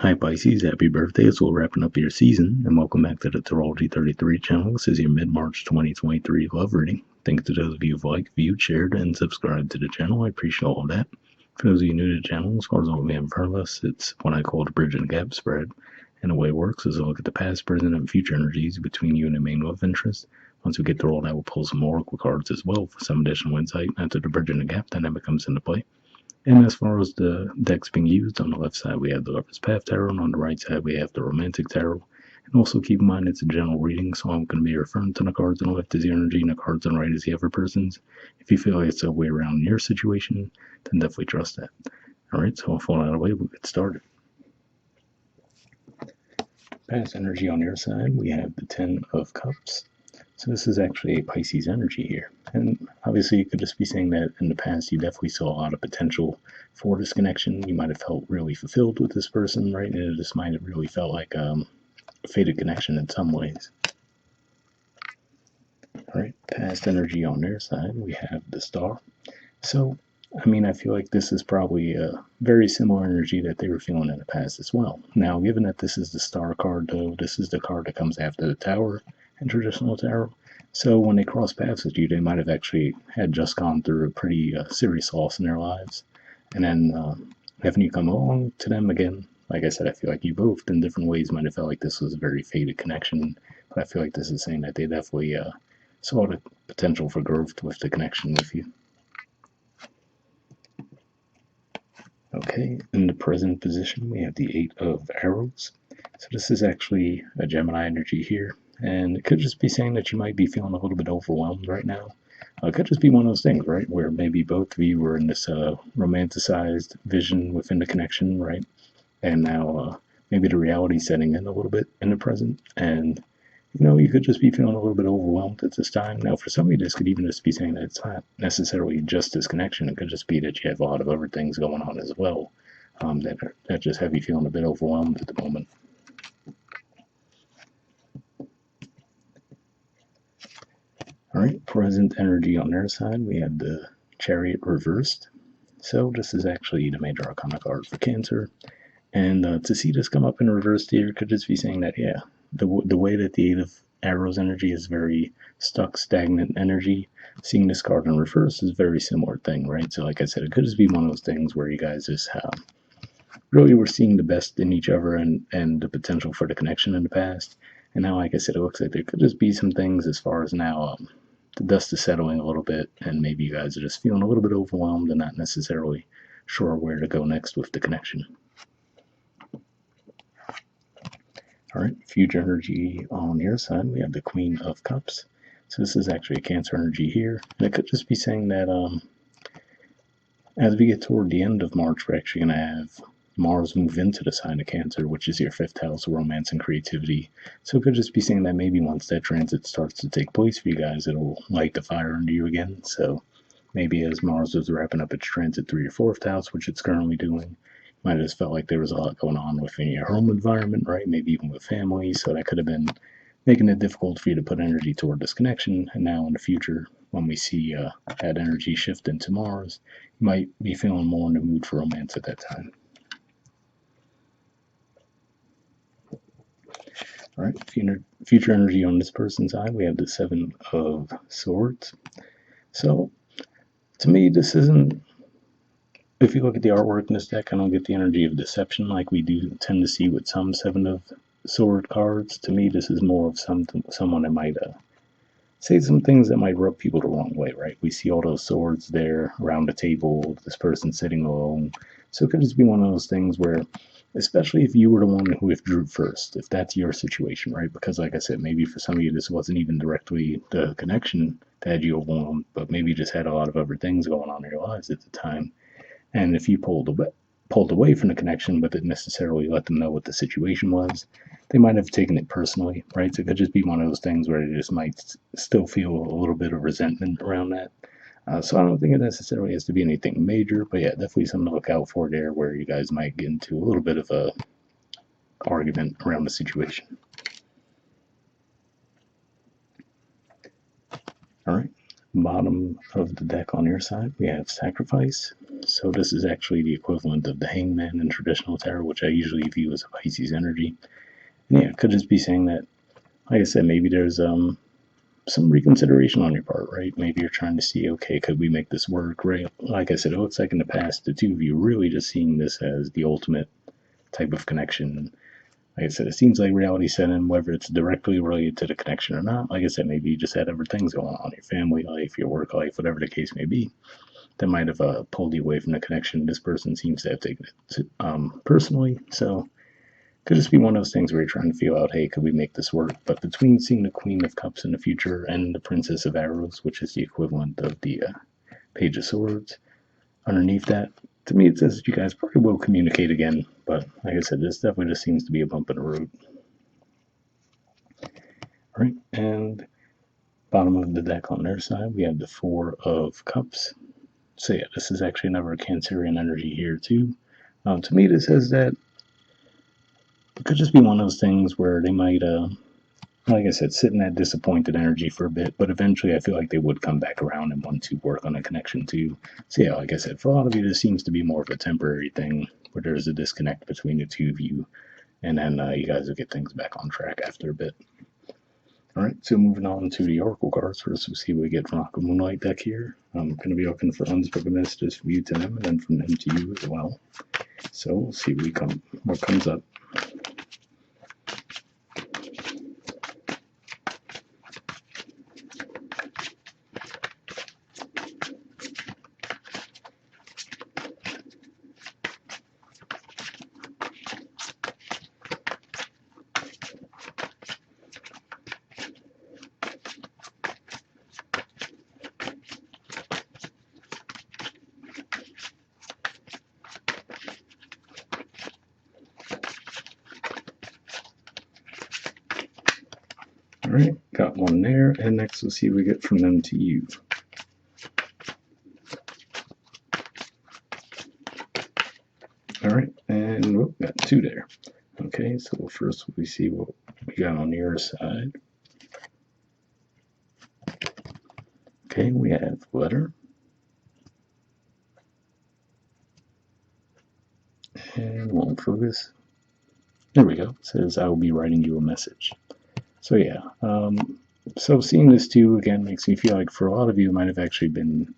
Hi Pisces, happy birthday. It's all wrapping up your season, and welcome back to the Astrology 33 channel. This is your mid-March 2023 love reading. Thanks to those of you who've liked, viewed, shared, and subscribed to the channel. I appreciate all of that. For those of you new to the channel, as far as what we have in front of us, it's what I call the bridge and gap spread. And the way it works is a look at the past, present, and future energies between you and the main love interest. Once we get through all that, we'll pull some oracle cards as well for some additional insight into the bridge and the gap dynamic comes into play. And as far as the decks being used, on the left side we have the Lover's Path Tarot, and on the right side we have the Romantic Tarot. And also keep in mind it's a general reading, so I'm going to be referring to the cards on the left as your energy and the cards on the right as the other person's. If you feel like it's the way around in your situation, then definitely trust that. Alright, so with all that out of the way, we'll get started. Past energy on your side, we have the Ten of Cups. So this is actually a Pisces energy here. And obviously you could just be saying that in the past you definitely saw a lot of potential for this connection. You might have felt really fulfilled with this person, right? And it just might have really felt like a fated connection in some ways. Alright, past energy on their side, we have the Star. So, I mean, I feel like this is probably a very similar energy that they were feeling in the past as well. Now, given that this is the Star card, though, this is the card that comes after the Tower in traditional tarot. So when they cross paths with you, they might have actually had just gone through a pretty serious loss in their lives. And then having you come along to them again, like I said, I feel like you both in different ways might have felt like this was a very fated connection. But I feel like this is saying that they definitely saw the potential for growth with the connection with you. Okay, in the present position, we have the Eight of Arrows. So this is actually a Gemini energy here. And it could just be saying that you might be feeling a little bit overwhelmed right now. It could just be one of those things, right, where maybe both of you were in this romanticized vision within the connection, right? And now maybe the reality setting in a little bit in the present. And, you know, you could just be feeling a little bit overwhelmed at this time. Now, for some of you, this could even just be saying that it's not necessarily just this connection. It could just be that you have a lot of other things going on as well that just have you feeling a bit overwhelmed at the moment. Alright, present energy on their side, we have the Chariot reversed. So this is actually the major arcana card for Cancer. And to see this come up in reversed here could just be saying that, yeah, the way that the Eight of Arrows energy is very stuck, stagnant energy, seeing this card in reverse is a very similar thing, right? So like I said, it could just be one of those things where you guys just really were seeing the best in each other and the potential for the connection in the past. And now, like I said, it looks like there could just be some things as far as now the dust is settling a little bit, and maybe you guys are just feeling a little bit overwhelmed and not necessarily sure where to go next with the connection. Alright, future energy on your side, we have the Queen of Cups. So this is actually a Cancer energy here, and it could just be saying that as we get toward the end of March, we're actually going to have Mars move into the sign of Cancer, which is your fifth house of romance and creativity. So it could just be saying that maybe once that transit starts to take place for you guys, it'll light the fire under you again. So maybe as Mars is wrapping up its transit through your fourth house, which it's currently doing, you might have just felt like there was a lot going on within your home environment, right? Maybe even with family. So that could have been making it difficult for you to put energy toward this connection. And now in the future, when we see that energy shift into Mars, you might be feeling more in the mood for romance at that time. All right, future energy on this person's side, we have the Seven of Swords. So, to me, this isn't, if you look at the artwork in this deck, I don't get the energy of deception like we do tend to see with some Seven of Sword cards. To me, this is more of someone that might say some things that might rub people the wrong way, right? We see all those swords there around the table, this person sitting alone. So it could just be one of those things where, especially if you were the one who withdrew first, if that's your situation, right? Because like I said, maybe for some of you, this wasn't even directly the connection that had you overwhelmed, but maybe you just had a lot of other things going on in your lives at the time. And if you pulled away from the connection, but didn't necessarily let them know what the situation was, they might have taken it personally, right? So it could just be one of those things where they just might still feel a little bit of resentment around that. So I don't think it necessarily has to be anything major, but yeah, definitely something to look out for there where you guys might get into a little bit of a argument around the situation. All right. Bottom of the deck on your side, we have Sacrifice. So this is actually the equivalent of the Hangman in traditional tarot, which I usually view as a Pisces energy. And yeah, it could just be saying that, like I said, maybe there's some reconsideration on your part, right? Maybe you're trying to see, okay, could we make this work, right? Like I said, it looks like in the past, the two of you really just seeing this as the ultimate type of connection. Like I said, it seems like reality set in, whether it's directly related to the connection or not. Like I said, maybe you just had other things going on, your family life, your work life, whatever the case may be, that might have pulled you away from the connection. This person seems to have taken it personally. So could just be one of those things where you're trying to feel out, hey, could we make this work? But between seeing the Queen of Cups in the future and the Princess of Arrows, which is the equivalent of the Page of Swords, underneath that, to me it says that you guys probably will communicate again. But like I said, this definitely just seems to be a bump in the road. All right, and bottom of the deck on their side, we have the Four of Cups. So yeah, this is actually another Cancerian energy here too. To me, this says that it could just be one of those things where they might like I said, sit in that disappointed energy for a bit, but eventually I feel like they would come back around and want to work on a connection too. So yeah, like I said, for a lot of you, this seems to be more of a temporary thing where there's a disconnect between the two of you, and then you guys will get things back on track after a bit. All right, so moving on to the Oracle cards. First, we'll see what we get from Aqua Moonlight deck here. I'm going to be looking for unspoken messages from you to them, and then from them to you as well. So we'll see what comes up. All right, got one there, and next we'll see what we get from them to you. All right, and got two there. Okay, so first we see what we got on your side. Okay, we have letter. And won't focus. There we go. It says, I will be writing you a message. So yeah, so seeing this too, again, makes me feel like for a lot of you, it might have actually been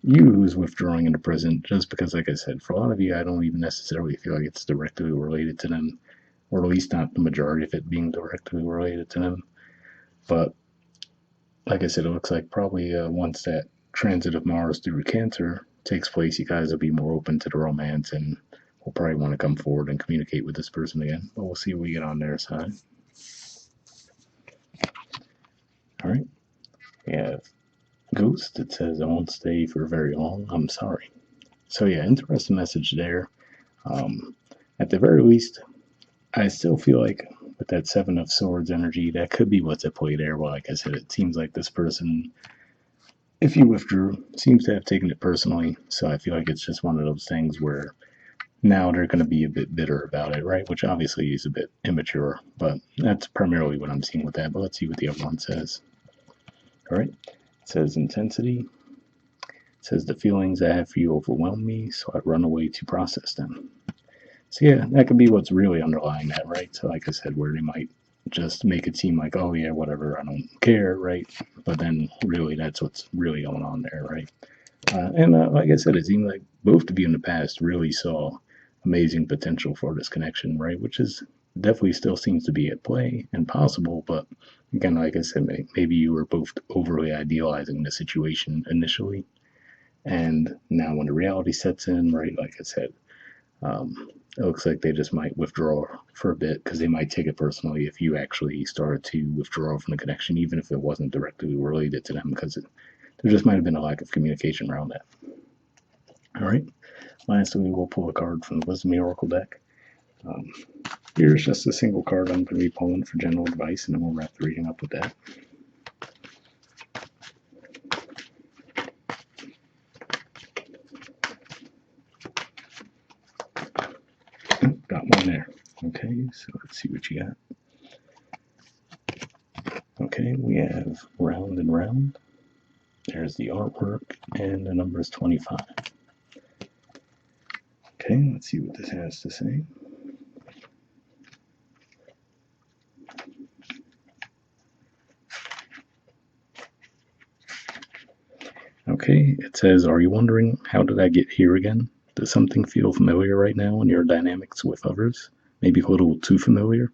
you who's withdrawing into present, just because, like I said, for a lot of you, I don't even necessarily feel like it's directly related to them, or at least not the majority of it being directly related to them. But like I said, it looks like probably once that transit of Mars through Cancer takes place, you guys will be more open to the romance and will probably want to come forward and communicate with this person again. But we'll see what we get on their side. All right. We have Ghost. It says, I won't stay for very long. I'm sorry. So yeah, interesting message there. At the very least, I still feel like with that Seven of Swords energy, that could be what's at play there. Well, like I said, it seems like this person, if you withdrew, seems to have taken it personally. So I feel like it's just one of those things where now they're going to be a bit bitter about it, right? Which obviously is a bit immature, but that's primarily what I'm seeing with that. But let's see what the other one says. All right. It says intensity. It says the feelings I have for you overwhelm me, so I run away to process them. So yeah, that could be what's really underlying that, right? So like I said, where they might just make it seem like, oh yeah, whatever, I don't care, right? But then really that's what's really going on there, right? And like I said, it seemed like both of you in the past really saw amazing potential for this connection, right? Which is definitely still seems to be at play and possible. But again, like I said, maybe you were both overly idealizing the situation initially. And now when the reality sets in, right, like I said, it looks like they just might withdraw for a bit because they might take it personally if you actually started to withdraw from the connection, even if it wasn't directly related to them, because there just might have been a lack of communication around that. All right. Lastly, we'll pull a card from the Wisdom Oracle deck. Here's just a single card I'm going to be pulling for general advice, and then we'll wrap the reading up with that. Got one there. Okay, so let's see what you got. Okay, we have round and round. There's the artwork, and the number is 25. Okay, let's see what this has to say. Okay, it says, are you wondering, how did I get here again? Does something feel familiar right now in your dynamics with others? Maybe a little too familiar?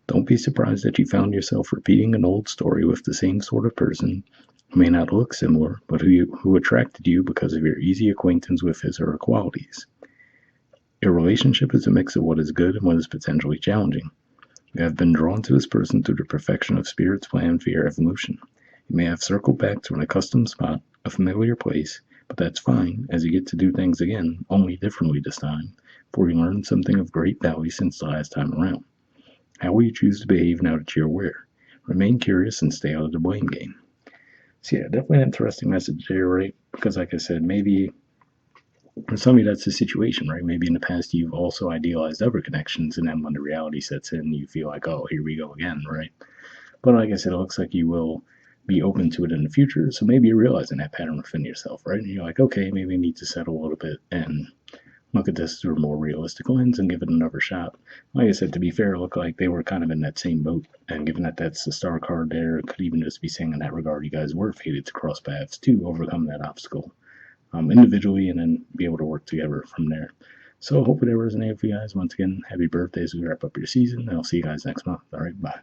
Don't be surprised that you found yourself repeating an old story with the same sort of person who may not look similar, but who attracted you because of your easy acquaintance with his or her qualities. Your relationship is a mix of what is good and what is potentially challenging. You have been drawn to this person through the perfection of Spirit's plan for your evolution. You may have circled back to an accustomed spot, a familiar place, but that's fine, as you get to do things again, only differently this time, for you learned something of great value since the last time around. How will you choose to behave now that you're aware? Remain curious and stay out of the blame game. So yeah, definitely an interesting message there, right? Because like I said, maybe for somebody that's the situation, right? Maybe in the past you've also idealized other connections, and then when the reality sets in, you feel like, oh, here we go again, right? But like I said, it looks like you will be open to it in the future. So maybe you're realizing that pattern within yourself, right? And you're like, okay, maybe I need to settle a little bit and look at this through a more realistic lens and give it another shot. Like I said, to be fair, it looked like they were kind of in that same boat. And given that that's the star card there, it could even just be saying in that regard, you guys were fated to cross paths to overcome that obstacle individually and then be able to work together from there. So hopefully that resonated for you guys. Once again, happy birthday as we wrap up your season, and I'll see you guys next month. All right, bye.